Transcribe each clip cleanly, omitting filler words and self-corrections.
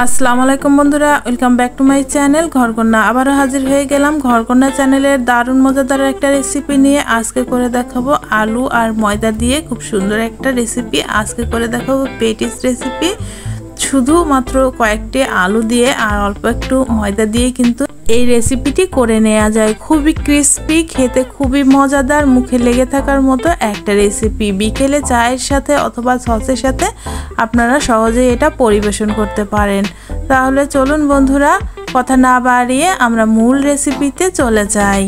আসসালামু আলাইকুম বন্ধুরা, welcome back to my channel ঘরকন্যা। আবারও হাজির হয়ে গেলাম ঘরকন্যা চ্যানেলের দারুণ মজাদার একটা রেসিপি নিয়ে। আজকে করে দেখাবো আলু আর ময়দা দিয়ে খুব সুন্দর একটা রেসিপি। আজকে করে দেখাবো পেটিস রেসিপি। শুধুমাত্র কয়েকটি আলু দিয়ে আর অল্প একটু ময়দা দিয়ে কিন্তু এই রেসিপিটি করে নেওয়া যায়। খুবই ক্রিস্পি, খেতে খুবই মজাদার, মুখে লেগে থাকার মতো একটা রেসিপি। বিকেলে চায়ের সাথে অথবা সসের সাথে আপনারা সহজেই এটা পরিবেশন করতে পারেন। তাহলে চলুন বন্ধুরা, কথা না বাড়িয়ে আমরা মূল রেসিপিতে চলে যাই।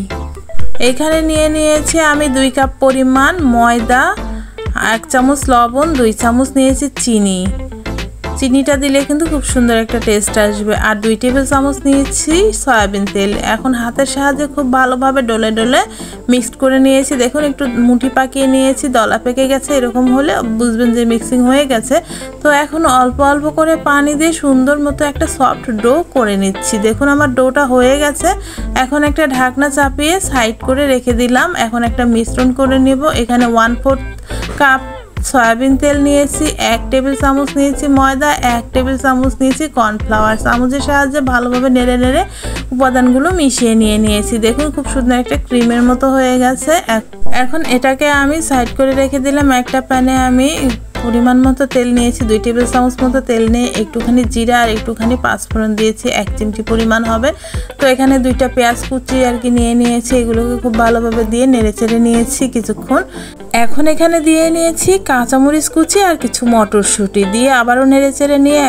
এখানে নিয়ে নিয়েছি আমি 2 কাপ পরিমাণ ময়দা, 1 চামচ লবণ, 2 চামচ নিয়েছি চিনি। চিনিটা দিলে কিন্তু খুব সুন্দর একটা টেস্ট আসবে। আর 2 টেবিল চামচ নিয়েছি সয়াবিন তেল। এখন হাতের সাহায্যে খুব ভালোভাবে ডলে ডলে মিক্সড করে নিয়েছি। দেখুন একটু মুঠি পাকিয়ে নিয়েছি, দলা পেকে গেছে, এরকম হলে বুঝবেন যে মিক্সিং হয়ে গেছে। তো এখন অল্প অল্প করে পানি দিয়ে সুন্দর মতো একটা সফট ডো করে নিচ্ছি। দেখুন আমার ডোটা হয়ে গেছে। এখন একটা ঢাকনা চাপিয়ে সাইড করে রেখে দিলাম। এখন একটা মিশ্রণ করে নেব। এখানে 1/4 কাপ সয়াবিন তেল নিয়েছি, 1 টেবিল চামচ নিয়েছি ময়দা, 1 টেবিল চামচ নিয়েছি কর্নফ্লাওয়ার। চামচের সাহায্যে ভালোভাবে নেড়ে নেড়ে উপাদানগুলো মিশিয়ে নিয়েছি। দেখুন খুব সুন্দর একটা ক্রিমের মতো হয়ে গেছে। এখন এটাকে আমি সাইড করে রেখে দিলাম। একটা প্যানে আমি পরিমাণ মতো তেল নিয়েছি, 2 টেবিল চামচ মতো তেল নিয়ে একটুখানি জিরা আর একটুখানি পাঁচফোড়ন দিয়েছি, 1 চিমটি পরিমাণ হবে। তো এখানে 2টা পেঁয়াজ কুচি আর কি নিয়েছি। এগুলোকে খুব ভালোভাবে দিয়ে নেড়ে চেড়ে নিয়েছি কিছুক্ষণ। এখন এখানে দিয়ে নিয়েছি কাঁচামরিচ কুচি আর কিছু মটরশুঁটি দিয়ে আবারও নেড়ে চেড়ে নিয়ে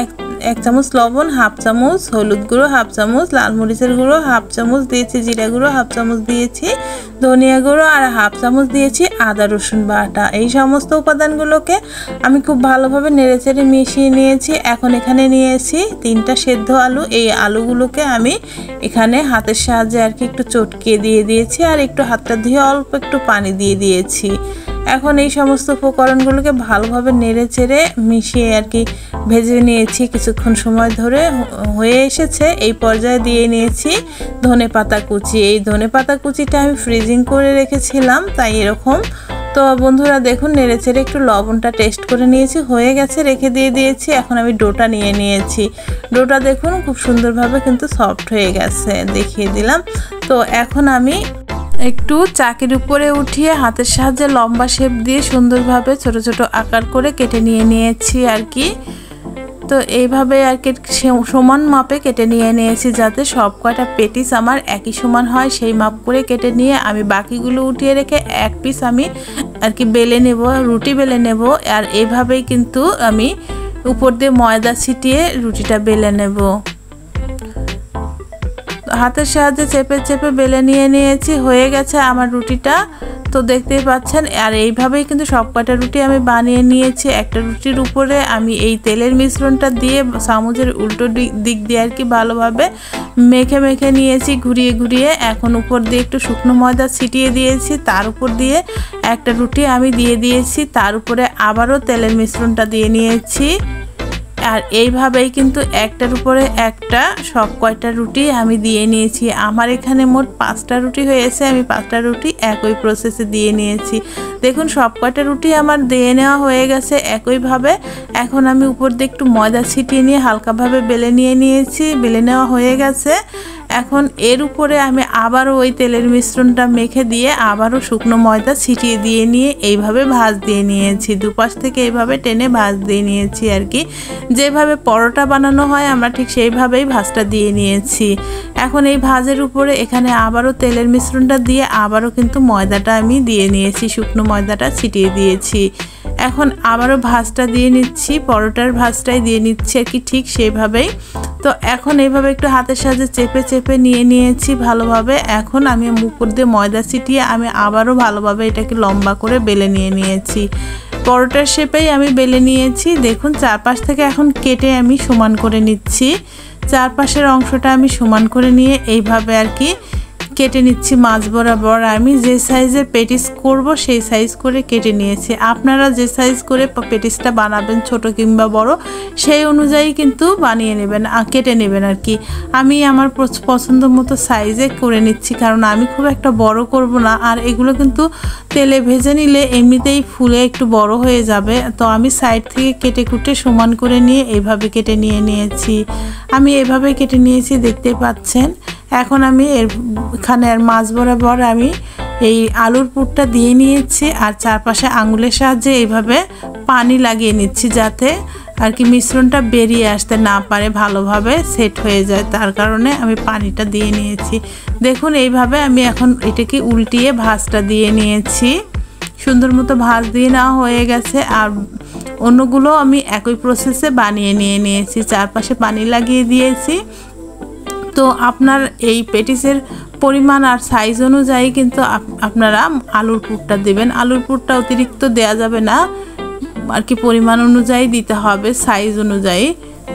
1 চামচ লবণ, 1/2 চামচ হলুদ গুঁড়ো, 1/2 চামচ লাল মরিচের গুঁড়ো, 1/2 চামচ দিয়েছি জিরা গুঁড়ো, 1/2 চামচ দিয়েছি ধনিয়া গুঁড়ো আর 1/2 চামচ দিয়েছি আদা রসুন বাটা। এই সমস্ত উপাদানগুলোকে আমি খুব ভালোভাবে নেড়েচেড়ে মিশিয়ে নিয়েছি। এখন এখানে নিয়েছি 3টা সেদ্ধ আলু। এই আলুগুলোকে আমি এখানে হাতের সাহায্যে আর কি একটু চটকিয়ে দিয়ে দিয়েছি আর একটু হাতটা ধুয়ে অল্প একটু পানি দিয়ে দিয়েছি। এখন এই সমস্ত উপকরণগুলোকে ভালোভাবে নেড়ে চেড়ে মিশিয়ে আর কি ভেজে নিয়েছি কিছুক্ষণ সময় ধরে। হয়ে এসেছে এই পর্যায়ে দিয়ে নিয়েছি ধনেপাতা কুচি। এই ধনেপাতা কুচিটা আমি ফ্রিজিং করে রেখেছিলাম, তাই এরকম। তো বন্ধুরা দেখুন নেড়ে চেড়ে একটু লবণটা টেস্ট করে নিয়েছি, হয়ে গেছে, রেখে দিয়েছি। এখন আমি ডোটা নিয়েছি। ডোটা দেখুন খুব সুন্দরভাবে কিন্তু সফট হয়ে গেছে, দেখিয়ে দিলাম। তো এখন আমি একটু চাকির উপরে উঠিয়ে হাতের সাহায্যে লম্বা শেপ দিয়ে সুন্দরভাবে ছোট ছোট আকার করে কেটে নিয়েছি আর কি। তো এইভাবে আর কি সমান মাপে কেটে নিয়েছি যাতে সব কয়টা পেটিস আমার একই সমান হয়। সেই মাপ করে কেটে নিয়ে আমি বাকিগুলো উঠিয়ে রেখে 1 পিস আমি আর কি বেলে নেব, রুটি বেলে নেব। আর এইভাবেই কিন্তু আমি উপর দিয়ে ময়দা ছিটিয়ে রুটিটা বেলে নেব। হাতের সাহায্যে চেপে চেপে বেলে নিয়েছি, হয়ে গেছে আমার রুটিটা। তো দেখতেই পাচ্ছেন। আর এইভাবেই কিন্তু সব কয়টা রুটি আমি বানিয়ে নিয়েছি। একটা রুটির উপরে আমি এই তেলের মিশ্রণটা দিয়ে চামচের উল্টো দিক দিয়ে আর কি ভালোভাবে মেখে মেখে নিয়েছি ঘুরিয়ে ঘুরিয়ে। এখন উপর দিয়ে একটু শুকনো ময়দা ছিটিয়ে দিয়েছি, তার উপর দিয়ে একটা রুটি আমি দিয়ে দিয়েছি, তার উপরে আবারও তেলের মিশ্রণটা দিয়ে নিয়েছি। আর এইভাবেই কিন্তু একটার উপরে একটা সব কয়টা রুটি আমি দিয়ে নিয়েছি। আমার এখানে মোট 5টা রুটি হয়েছে। আমি 5টা রুটি একই প্রসেসে দিয়ে নিয়েছি। দেখুন সব কয়টা রুটি আমার দিয়ে নেওয়া হয়ে গেছে একইভাবে। এখন আমি উপর দিয়ে একটু ময়দা ছিটিয়ে নিয়ে হালকাভাবে বেলে নিয়েছি, বেলে নেওয়া হয়ে গেছে। এখন এর উপরে আমি আবারও ওই তেলের মিশ্রণটা মেখে দিয়ে আবারও শুকনো ময়দা ছিটিয়ে দিয়ে নিয়ে এইভাবে ভাঁজ দিয়ে নিয়েছি। দুপাশ থেকে এইভাবে টেনে ভাঁজ দিয়ে নিয়েছি আর কি। যেভাবে পরোটা বানানো হয় আমরা ঠিক সেইভাবেই ভাঁজটা দিয়ে নিয়েছি। এখন এই ভাঁজের উপরে এখানে আবারও তেলের মিশ্রণটা দিয়ে আবারও কিন্তু ময়দাটা আমি দিয়ে নিয়েছি, শুকনো ময়দাটা ছিটিয়ে দিয়েছি। এখন আবারও ভাঁজটা দিয়ে নিচ্ছি, পরোটার ভাঁজটাই দিয়ে নিচ্ছি আর কি ঠিক সেইভাবেই। তো এখন এইভাবে একটু হাতের সাহায্যে চেপে চেপে নিয়েছি ভালোভাবে। এখন আমি উপর দিয়ে ময়দা ছিটিয়ে আমি আবারও ভালোভাবে এটাকে লম্বা করে বেলে নিয়েছি। পরোটার শেপেই আমি বেলে নিয়েছি। দেখুন চারপাশ থেকে এখন কেটে আমি সমান করে নিচ্ছি। চারপাশের অংশটা আমি সমান করে নিয়ে এইভাবে আর কি কেটে নিচ্ছি মাছ বরাবর। আমি যে সাইজের পেটিস করব সেই সাইজ করে কেটে নিয়েছি। আপনারা যে সাইজ করে পেটিসটা বানাবেন ছোট কিংবা বড় সেই অনুযায়ী কিন্তু বানিয়ে নেবেন, কেটে নেবেন আর কি। আমি আমার পছন্দ মতো সাইজে করে নিচ্ছি, কারণ আমি খুব একটা বড় করব না। আর এগুলো কিন্তু তেলে ভেজে নিলে এমনিতেই ফুলে একটু বড় হয়ে যাবে। তো আমি সাইড থেকে কেটে কুটে সমান করে নিয়ে এইভাবে কেটে নিয়েছি। আমি এইভাবে কেটে নিয়েছি, দেখতে পাচ্ছেন। এখন আমি এখানে আর মাছ বরাবর আমি এই আলুর পুরটা দিয়ে নিয়েছি আর চারপাশে আঙুলের সাহায্যে এইভাবে পানি লাগিয়ে নিচ্ছি, যাতে আর কি মিশ্রণটা বেরিয়ে আসতে না পারে, ভালোভাবে সেট হয়ে যায়। তার কারণে আমি পানিটা দিয়ে নিয়েছি। দেখুন এইভাবে আমি এখন এটাকে উল্টিয়ে ভাঁজটা দিয়ে নিয়েছি। সুন্দর মতো ভাঁজ দিয়ে নেওয়া হয়ে গেছে। আর অন্যগুলো আমি একই প্রসেসে বানিয়ে নিয়েছি, চারপাশে পানি লাগিয়ে দিয়েছি। তো আপনার এই পেটিসের পরিমাণ আর সাইজ অনুযায়ী কিন্তু আপনারা আলুর পুরটা দেবেন। আলুর পুরটা অতিরিক্ত দেয়া যাবে না আর কি, পরিমাণ অনুযায়ী দিতে হবে, সাইজ অনুযায়ী।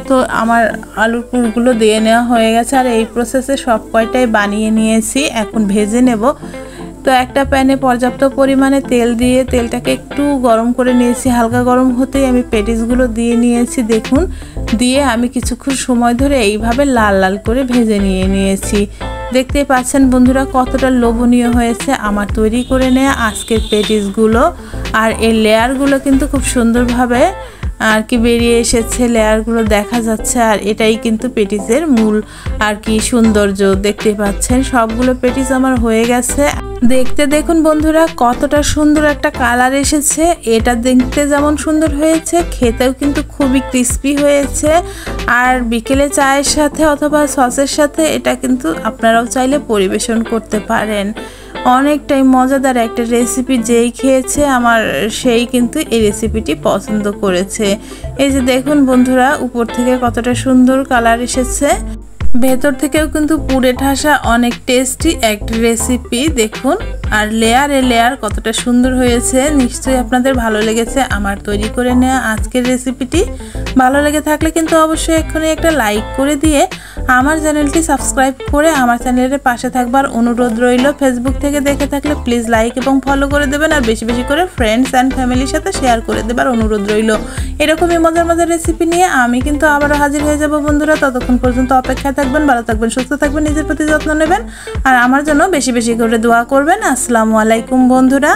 তো আমার আলুর পুরগুলো দিয়ে নেওয়া হয়ে গেছে আর এই প্রসেসে সব কয়টাই বানিয়ে নিয়েছি। এখন ভেজে নেব। তো একটা প্যানে পর্যাপ্ত পরিমাণে তেল দিয়ে তেলটাকে একটু গরম করে নিয়েছি। হালকা গরম হতেই আমি পেটিসগুলো দিয়ে নিয়েছি। দেখুন, দিয়ে আমি কিছুক্ষণ সময় ধরে এইভাবে লাল লাল করে ভেজে নিয়েছি। দেখতেই পাচ্ছেন বন্ধুরা কতটা লোভনীয় হয়েছে আমার তৈরি করে নেওয়া আজকের পেটিসগুলো। আর এই লেয়ারগুলো কিন্তু খুব সুন্দরভাবে আর কি বেরিয়ে এসেছে, লেয়ারগুলো দেখা যাচ্ছে। আর এটাই কিন্তু পেটিসের মূল আর কি সৌন্দর্য। দেখতে পাচ্ছেন সবগুলো পেটিস আমার হয়ে গেছে। দেখতে দেখুন বন্ধুরা কতটা সুন্দর একটা কালার এসেছে। এটা দেখতে যেমন সুন্দর হয়েছে, খেতেও কিন্তু খুবই ক্রিস্পি হয়েছে। আর বিকেলে চায়ের সাথে অথবা সসের সাথে এটা কিন্তু আপনারাও চাইলে পরিবেশন করতে পারেন। অনেকটাই মজাদার একটা রেসিপি, যেই খেয়েছে আমার সেই কিন্তু এই রেসিপিটি পছন্দ করেছে। এই যে দেখুন বন্ধুরা উপর থেকে কতটা সুন্দর কালার এসেছে, ভেতর থেকেও কিন্তু পুড়ে ঠাসা অনেক টেস্টি একটা রেসিপি। দেখুন আর লেয়ার কতটা সুন্দর হয়েছে। নিশ্চয়ই আপনাদের ভালো লেগেছে আমার তৈরি করে নেওয়া আজকের রেসিপিটি। ভালো লেগে থাকলে কিন্তু অবশ্যই এক্ষুনি একটা লাইক করে দিয়ে আমার চ্যানেলটি সাবস্ক্রাইব করে আমার চ্যানেলের পাশে থাকবার অনুরোধ রইল। ফেসবুক থেকে দেখে থাকলে প্লিজ লাইক এবং ফলো করে দেবেন, আর বেশি বেশি করে ফ্রেন্ডস অ্যান্ড ফ্যামিলির সাথে শেয়ার করে দেবার অনুরোধ রইল। এরকমই মজার মজার রেসিপি নিয়ে আমি কিন্তু আবারও হাজির হয়ে যাব বন্ধুরা। ততক্ষণ পর্যন্ত অপেক্ষায় থাকবেন, ভালো থাকবেন, সুস্থ থাকবেন, নিজের প্রতি যত্ন নেবেন আর আমার জন্য বেশি বেশি করে দোয়া করবেন। আসসালামু আলাইকুম বন্ধুরা।